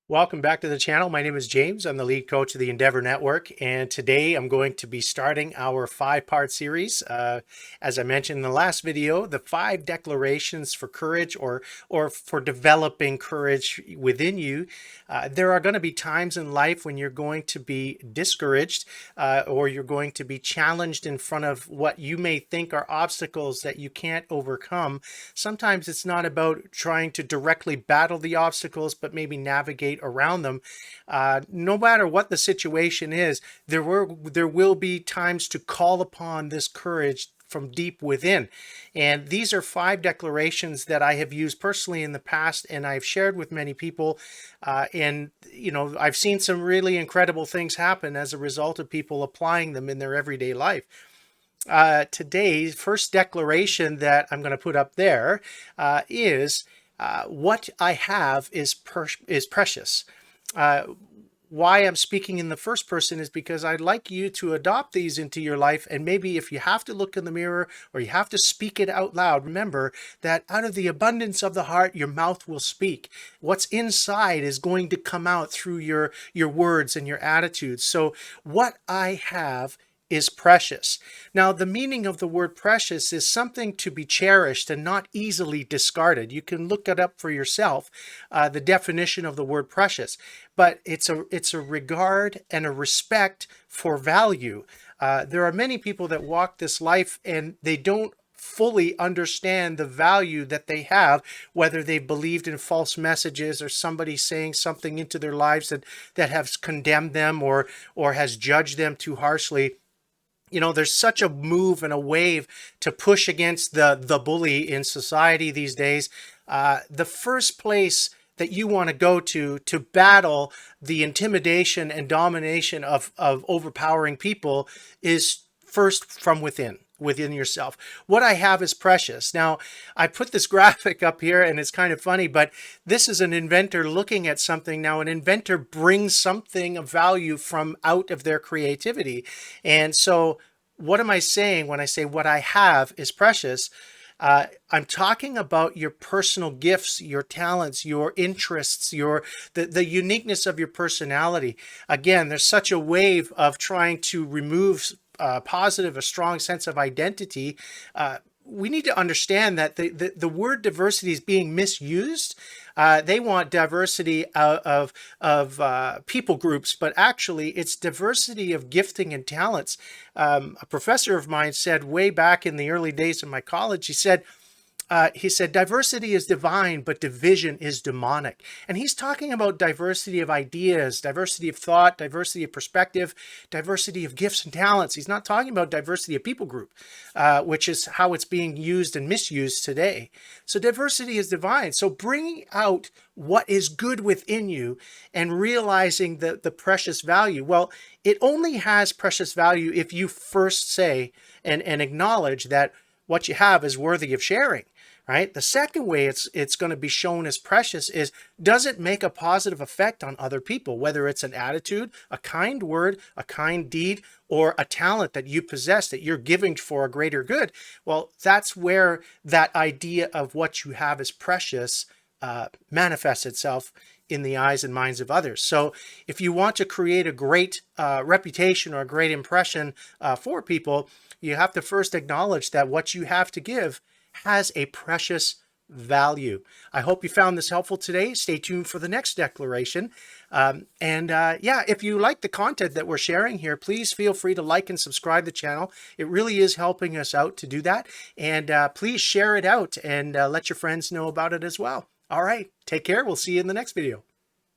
Welcome back to the channel. My name is James. I'm the lead coach of the Endeavor Network, and today I'm going to be starting our five-part series. As I mentioned in the last video, the 5 declarations for courage or for developing courage within you. There are going to be times in life when you're going to be discouraged or you're going to be challenged in front of what you may think are obstacles that you can't overcome. Sometimes it's not about trying to directly battle the obstacles, but maybe navigate around them. No matter what the situation is, there will be times to call upon this courage from deep within. And these are 5 declarations that I have used personally in the past, and I've shared with many people. And I've seen some really incredible things happen as a result of people applying them in their everyday life. Today's first declaration that I'm going to put up there is what I have is precious. Why I'm speaking in the first person is because I'd like you to adopt these into your life. And maybe if you have to look in the mirror or you have to speak it out loud, remember that out of the abundance of the heart, your mouth will speak. What's inside is going to come out through your words and your attitudes. So what I have is precious. Now, the meaning of the word precious is something to be cherished and not easily discarded. You can look it up for yourself, the definition of the word precious, but it's a regard and a respect for value. There are many people that walk this life and they don't fully understand the value that they have, whether they've believed in false messages or somebody saying something into their lives that has condemned them or has judged them too harshly. There's such a move and a wave to push against the bully in society these days. The first place that you want to go to battle the intimidation and domination of overpowering people is first from within yourself. What I have is precious. Now, I put this graphic up here and it's kind of funny, but this is an inventor looking at something. Now, an inventor brings something of value from out of their creativity. And so what am I saying when I say what I have is precious? I'm talking about your personal gifts, your talents, your interests, the uniqueness of your personality. Again, there's such a wave of trying to remove a strong sense of identity. We need to understand that the word diversity is being misused. They want diversity of people groups, but actually it's diversity of gifting and talents. A professor of mine said way back in the early days of my college, he said, diversity is divine, but division is demonic. And he's talking about diversity of ideas, diversity of thought, diversity of perspective, diversity of gifts and talents. He's not talking about diversity of people group, which is how it's being used and misused today. So diversity is divine. So bringing out what is good within you and realizing the precious value. Well, it only has precious value if you first say and acknowledge that what you have is worthy of sharing. Right? The second way it's going to be shown as precious is, does it make a positive effect on other people, whether it's an attitude, a kind word, a kind deed, or a talent that you possess that you're giving for a greater good? Well, that's where that idea of what you have is precious manifests itself in the eyes and minds of others. So if you want to create a great reputation or a great impression for people, you have to first acknowledge that what you have to give has a precious value. I hope you found this helpful today. Stay tuned for the next declaration. If you like the content that we're sharing here, please feel free to like and subscribe the channel. It really is helping us out to do that. And please share it out and let your friends know about it as well. All right, take care. We'll see you in the next video.